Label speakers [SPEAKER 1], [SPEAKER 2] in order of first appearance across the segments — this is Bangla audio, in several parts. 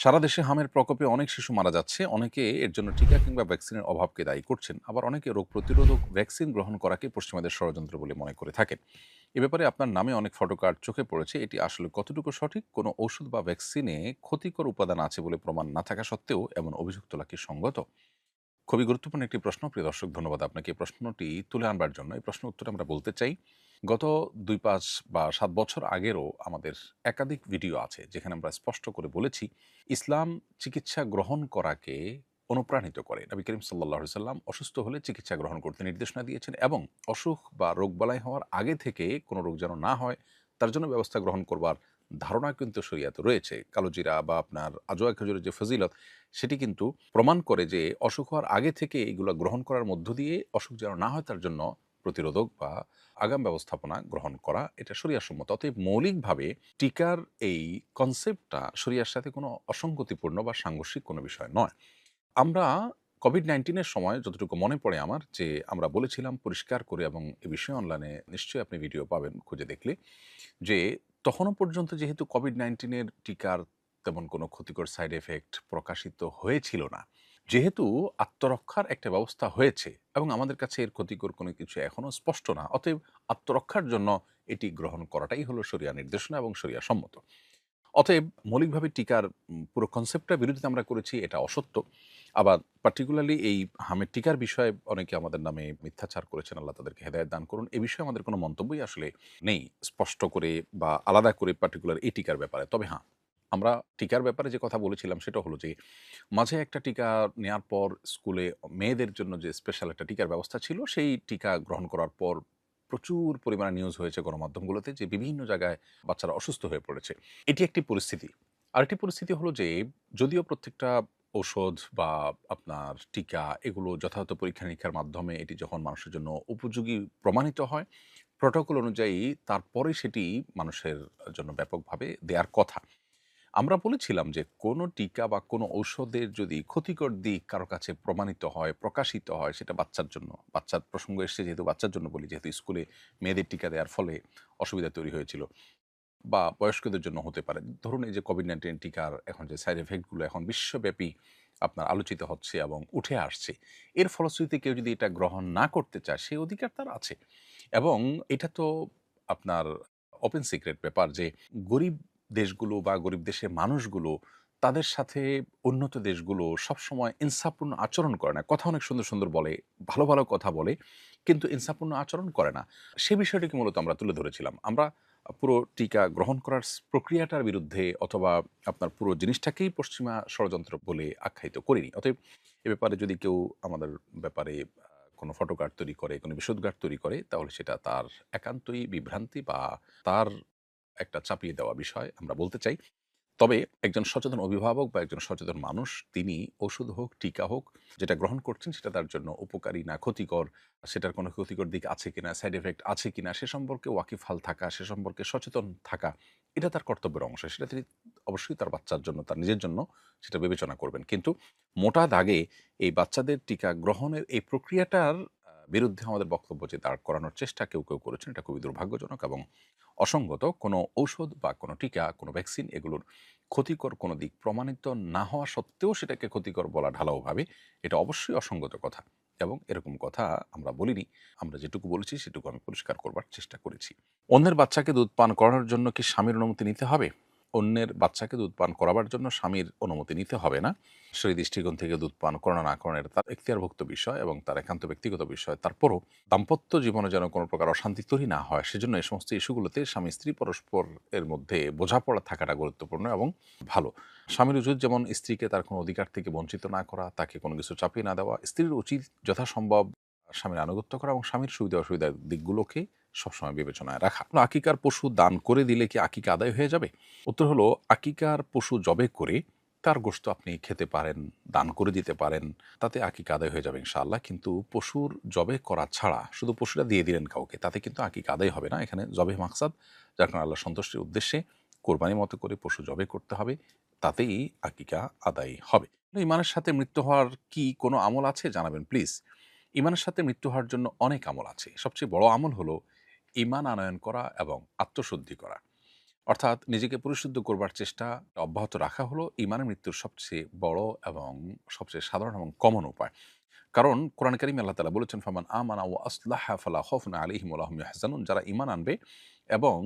[SPEAKER 1] সারা দেশে হামের প্রকোপে অনেক শিশু মারা যাচ্ছে। অনেকে এর জন্য টিকা কিংবা ভ্যাকসিনের অভাবকে দায়ী করছেন। আবার অনেকে রোগ প্রতিরোধক ভ্যাকসিন গ্রহণ করাকে পশ্চিমাদের ষড়যন্ত্র বলে মনে করে থাকেন। এ ব্যাপারে আপনার নামে অনেক ফটোকার্ড চোখে পড়েছে। এটি আসলে কতটুকু সঠিক? কোনো ঔষধ বা ভ্যাকসিনে ক্ষতিকর উপাদান আছে বলে প্রমাণ না থাকা সত্ত্বেও এমন অভিযোগ তোলা কি সঙ্গত? খুবই গুরুত্বপূর্ণ একটি প্রশ্ন। প্রিয় দর্শক, ধন্যবাদ আপনাকে এই প্রশ্নটি তুলে আনবার জন্য। এই প্রশ্নের উত্তরে আমরা বলতে চাই, গত ২, ৫ বা ৭ বছর আগেরও আমাদের একাধিক ভিডিও আছে যেখানে আমরা স্পষ্ট করে বলেছি, ইসলাম চিকিৎসা গ্রহণ করাকে অনুপ্রাণিত করে। নবী করিম সাল্লাল্লাহু আলাইহি সাল্লাম অসুস্থ হলে চিকিৎসা গ্রহণ করতে নির্দেশনা দিয়েছেন এবং অসুখ বা রোগবালাই হওয়ার আগে থেকে কোনো রোগ যেন না হয় তার জন্য ব্যবস্থা গ্রহণ করবার ধারণা কিন্তু শরিয়াতে রয়েছে। কালোজিরা বা আপনার আজওয়া খেজুরের যে ফজিলত, সেটি কিন্তু প্রমাণ করে যে অসুখ হওয়ার আগে থেকে এগুলো গ্রহণ করার মধ্য দিয়ে অসুখ যেন না হয় তার জন্য প্রতিরোধক বা আগাম ব্যবস্থাপনা গ্রহণ করা, এটা শরিয়াসম্মত। অতএব মৌলিকভাবে টিকার এই কনসেপ্টটা শরিয়ার সাথে কোনো অসঙ্গতিপূর্ণ বা সাংঘর্ষিক কোনো বিষয় নয়। আমরা কোভিড-19 সময় যতটুকু মনে পড়ে আমার, যে আমরা বলেছিলাম পরিষ্কার করে, এবং এ বিষয়ে অনলাইনে নিশ্চয়ই আপনি ভিডিও পাবেন খুঁজে দেখলে, যে তখনও পর্যন্ত যেহেতু কোভিড-19 টিকার তেমন কোনো ক্ষতিকর সাইড এফেক্ট প্রকাশিত হয়েছিল না। যেহেতু আত্মরক্ষার একটা ব্যবস্থা হয়েছে এবং আমাদের কাছে এর ক্ষতিকর কোনো কিছু এখনো স্পষ্ট না। অতএব আত্মরক্ষার জন্য এটি গ্রহণ করাটাই হলো শরিয়া নির্দেশনা এবং শরিয়া সম্মত। অতএব মৌলিকভাবে টিকার পুরো কনসেপ্টটার বিরোধিতা আমরা করেছি, এটা অসত্য। আবার পার্টিকুলারলি এই হামের টিকার বিষয়ে অনেকে আমাদের নামে মিথ্যাচার করেছেন, আল্লাহ তাদেরকে হেদায়েত দান করুন। এ বিষয়ে আমাদের কোনো মন্তব্যই আসলে নেই স্পষ্ট করে বা আলাদা করে পার্টিকুলার এই টিকার ব্যাপারে। তবে হ্যাঁ, আমরা টিকার ব্যাপারে যে কথা বলেছিলাম সেটা হলো যে, মাঝে একটা টিকা নেয়ার পর স্কুলে মেয়েদের জন্য যে স্পেশাল একটা টিকার ব্যবস্থা ছিল, সেই টিকা গ্রহণ করার পর প্রচুর পরিমাণে নিউজ হয়েছে গণমাধ্যমগুলোতে যে বিভিন্ন জায়গায় বাচ্চারা অসুস্থ হয়ে পড়েছে। এটি একটি পরিস্থিতি। আরেকটি পরিস্থিতি হলো যে, যদিও প্রত্যেকটা ঔষধ বা আপনার টিকা এগুলো যথাযথ পরীক্ষা-নিরীক্ষার মাধ্যমে এটি যখন মানুষের জন্য উপযোগী প্রমাণিত হয়, প্রটোকল অনুযায়ী তারপরে সেটি মানুষের জন্য ব্যাপকভাবে দেয়ার কথা। আমরা বলেছিলাম যে কোনো টিকা বা কোনো ঔষধের যদি ক্ষতিকর দিক কারো কাছে প্রমাণিত হয়, প্রকাশিত হয়, সেটা বাচ্চার জন্য, বাচ্চার প্রসঙ্গ এসছে যেহেতু বাচ্চার জন্য বলি, যেহেতু স্কুলে মেয়েদের টিকা দেওয়ার ফলে অসুবিধা তৈরি হয়েছিল, বা বয়স্কদের জন্য হতে পারে। ধরুন এই যে কোভিড-19 টিকার এখন যে সাইড ইফেক্ট গুলো এখন বিশ্বব্যাপী আপনার আলোচিত হচ্ছে এবং উঠে আসছে। এর ফলশ্রুতিতে কেউ যদি এটা গ্রহণ না করতে চায়, সে অধিকার তার আছে। এবং এটা তো আপনার ওপেন সিক্রেট ব্যাপার যে গরিব দেশগুলো বা গরিব দেশের মানুষগুলো তাদের সাথে উন্নত দেশগুলো সবসময় ইনসাফপূর্ণ আচরণ করে না। কথা অনেক সুন্দর, সুন্দর বলে, ভালো, ভালো কথা বলে, কিন্তু ইনসাফপূর্ণ আচরণ করে না। সে বিষয়টিকে মূলত আমরা তুলে ধরেছিলাম। আমরা পুরো টিকা গ্রহণ করার প্রক্রিয়াটার বিরুদ্ধে অথবা আপনার পুরো জিনিসটাকেই পশ্চিমা ষড়যন্ত্র বলে আখ্যায়িত করিনি। অতএব এ ব্যাপারে যদি কেউ আমাদের ব্যাপারে কোনো ফটোকার্ড তৈরি করে, কোনো বিষোদগার তৈরি করে, তাহলে সেটা তার একান্তই বিভ্রান্তি বা তার একটা চাপিয়ে দেওয়া বিষয় আমরা বলতে চাই। তবে একজন সচেতন অভিভাবক বা একজন সচেতন মানুষ তিনি ওষুধ হোক, টিকা হোক, যেটা গ্রহণ করছেন সেটা তার জন্য উপকারী না ক্ষতিকর, সেটার কোনো ক্ষতিকর দিক আছে কিনা, সাইড ইফেক্ট আছে কিনা, সে সম্পর্কে ওয়াকিবহাল থাকা, সে সম্পর্কে সচেতন থাকা, এটা তার কর্তব্যের অংশ। সেটা তিনি অবশ্যই তার বাচ্চার জন্য, তার নিজের জন্য সেটা বিবেচনা করবেন। কিন্তু মোটা দাগে এই বাচ্চাদের টিকা গ্রহণের এই প্রক্রিয়াটার বিরুদ্ধে আমাদের বক্তব্য যে দাঁড় করানোর চেষ্টা কেউ, কেউ করেছেন, এটা খুবই দুর্ভাগ্যজনক এবং অসঙ্গত। কোনো ঔষধ বা কোনো টিকা, কোনো ভ্যাকসিন এগুলোর ক্ষতিকর কোনো দিক প্রমাণিত না হওয়া সত্ত্বেও সেটাকে ক্ষতিকর বলা ঢালাওভাবে, এটা অবশ্যই অসঙ্গত কথা এবং এরকম কথা আমরা বলিনি। আমরা যেটুকু বলেছি সেটুকু আমি পরিষ্কার করবার চেষ্টা করেছি। অন্যের বাচ্চাকে দুধ পান করানোর জন্য কি স্বামীর অনুমতি নিতে হবে? অন্যের বাচ্চাকে দুধ পান করাবার জন্য স্বামীর অনুমতি নিতে হবে না। সেই দৃষ্টিকোণ থেকে দুধ পান করানো না করানো এটা তার এখতিয়ারভুক্ত বিষয় এবং তার একান্ত ব্যক্তিগত বিষয়। তারপরও দাম্পত্য জীবনে যেন কোনো প্রকার অশান্তি তৈরি না হয়, সেজন্য এই সমস্ত ইস্যুগুলোতে স্বামী স্ত্রী পরস্পর এর মধ্যে বোঝাপড়া থাকাটা গুরুত্বপূর্ণ এবং ভালো। স্বামীর উচিত যেমন স্ত্রীকে তার কোনো অধিকার থেকে বঞ্চিত না করা, তাকে কোনো কিছু চাপিয়ে না দেওয়া। স্ত্রীর উচিত যথাসম্ভব স্বামীর আনুগত্য করা এবং স্বামীর সুবিধা অসুবিধার দিকগুলোকে সবসময় বিবেচনায় রাখা। আকিকার পশু দান করে দিলে কি আকিকা আদায় হয়ে যাবে? উত্তর হলো, আকিকার পশু জবে করে তার গোশত আপনি খেতে পারেন, দান করে দিতে পারেন, তাতে আকিকা আদায় হয়ে যাবে ইনশাআল্লাহ। কিন্তু পশুর জবে করা ছাড়া শুধু পশুটা দিয়ে দিলেন কাউকে, তাতে কিন্তু আকিকা আদায় হবে না। এখানে জবে মাকসাদ, যার কারণে আল্লাহ সন্তুষ্টির উদ্দেশ্যে কোরবানির মতো করে পশু জবে করতে হবে, তাতেই আকিকা আদায় হবে। ইমানের সাথে মৃত্যু হওয়ার কি কোনো আমল আছে? জানাবেন প্লিজ। ইমানের সাথে মৃত্যু হওয়ার জন্য অনেক আমল আছে। সবচেয়ে বড় আমল হলো ঈমান আনয়ন করা এবং আত্মশুদ্ধি করা। অর্থাৎ নিজেকে পরিশুদ্ধ করবার চেষ্টা অব্যাহত রাখা হলো ঈমানের মৃত্যুর সবচেয়ে বড় এবং সবচেয়ে সাধারণ এবং কমন উপায়। কারণ কোরআন কারিমে আল্লাহ তাআলা বলেছেন, ফামান আমানা ওয়া আসলাহা ফালা খাউফুন আলাইহিম ওয়া লা হুম ইয়াহজানুন। যারা ঈমান আনবে এবং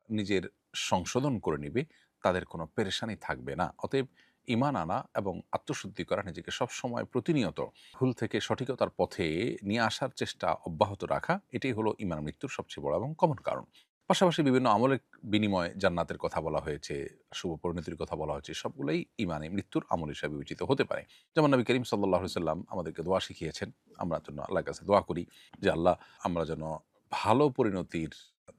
[SPEAKER 1] নিজের সংশোধন করে নিবে, তাদের কোনো পেরেশানি থাকবে না। অতএব ঈমান আনা এবং আত্মশুদ্ধি করা, নিজেকে সবসময় প্রতিনিয়ত ভুল থেকে সঠিকতার পথে নিয়ে আসার চেষ্টা অব্যাহত রাখা, এটাই হলো ঈমান মৃত্যুর সবচেয়ে বড় এবং কমন কারণ। পাশাপাশি বিভিন্ন আমলের বিনিময়ে জান্নাতের কথা বলা হয়েছে, শুভ পরিণতির কথা বলা হয়েছে, সবগুলোই ঈমানে মৃত্যুর আমল হিসাবে বিবেচিত হতে পারে। যেমন নবী করিম সাল্লাল্লাহু আলাইহি সাল্লাম আমাদেরকে দোয়া শিখিয়েছেন। আমরা যেন আল্লাহর কাছে দোয়া করি যে, আল্লাহ, আমরা যেন ভালো পরিণতির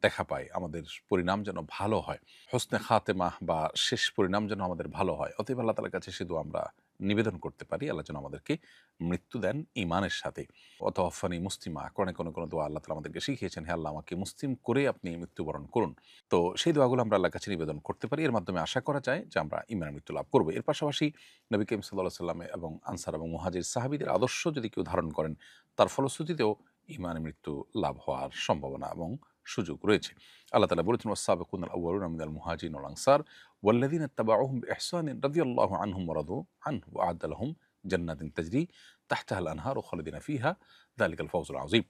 [SPEAKER 1] দেখা পাই, আমাদের পরিণাম যেন ভালো হয়। হোসনে খাতেমাহ বা শেষ পরিণাম যেন আমাদের ভালো হয়। অতএব আল্লাহ তাআলার কাছে সে দোয়া আমরা নিবেদন করতে পারি। আল্লাহ যেন আমাদেরকে মৃত্যু দেন ঈমানের সাথে। ওয়াতাওয়াফানি মুসলিমা, কোরআনে কোনো দোয়া আল্লাহ তাআলা আমাদেরকে শিখিয়েছেন, হে আল্লাহ, আমাকে মুসলিম করে আপনি মৃত্যুবরণ করুন। তো সেই দোয়াগুলো আমরা আল্লাহর কাছে নিবেদন করতে পারি। এর মাধ্যমে আশা করা যায় যে আমরা ঈমানের মৃত্যু লাভ করব। এর পাশাপাশি নবী করিম সাল্লাল্লাহু আলাইহি ওয়াসাল্লাম এবং আনসার এবং মুহাজির সাহাবীদের আদর্শ যদি কেউ ধারণ করেন, তার ফলশ্রুতিতেও ঈমানের মৃত্যু লাভ হওয়ার সম্ভাবনা এবং সুযোগ রয়েছে। আল্লাহ তাআলা বলেছেন, ওয়াস-সাবিকুনাল আউয়ালুনা মিনাল মুহাজিরিন ওয়াল আনসার ওয়াল্লাযীনা ইত্তাবাউহুম বিইহসানিন রাদিয়াল্লাহু আনহুম ওয়া রাদু আনহু ওয়া আ'আদ্দা লাহুম জান্নাতিন তাজরি তাহতাহাল আনহারু খালিদিনা ফিহা যালিকাল ফাওজুল আযীম।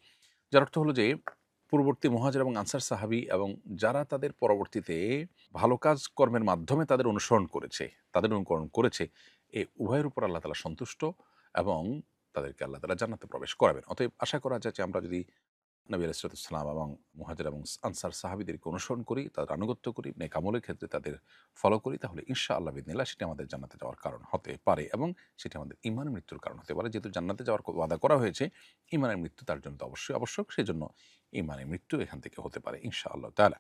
[SPEAKER 1] যার অর্থ হলো যে, পূর্ববর্তী মুহাজির এবং আনসার সাহাবী এবং যারা তাদের পরবর্তীতে ভালো কাজ কর্মের মাধ্যমে তাদের অনুসরণ করেছে, তাদের অনুকরণ করেছে, এ উভয়ের উপর আল্লাহ তাআলা সন্তুষ্ট এবং তাদেরকে আল্লাহ তাআলা জান্নাতে প্রবেশ করাবেন। অতএব আশা করা যায় যে আমরা যদি নবী আলাইহিস সালাম এবং মুহাজির এবং আনসার সাহাবীদেরকে অনুসরণ করি, তাদের আনুগত্য করি, নেক আমলের ক্ষেত্রে তাদের ফলো করি, তাহলে ইনশাআল্লাহ বিইذনিল্লাহ সেটি আমাদের জান্নাতে যাওয়ার কারণ হতে পারে এবং সেটি আমাদের ঈমানের মৃত্যুর কারণ হতে পারে। যেহেতু জান্নাতে যাওয়ার ওয়াদা করা হয়েছে, ঈমানের মৃত্যু তার জন্য তো অবশ্যই আবশ্যক। সেজন্য ঈমানের মৃত্যু এখান থেকে হতে পারে ইনশাআল্লাহ তাআলা।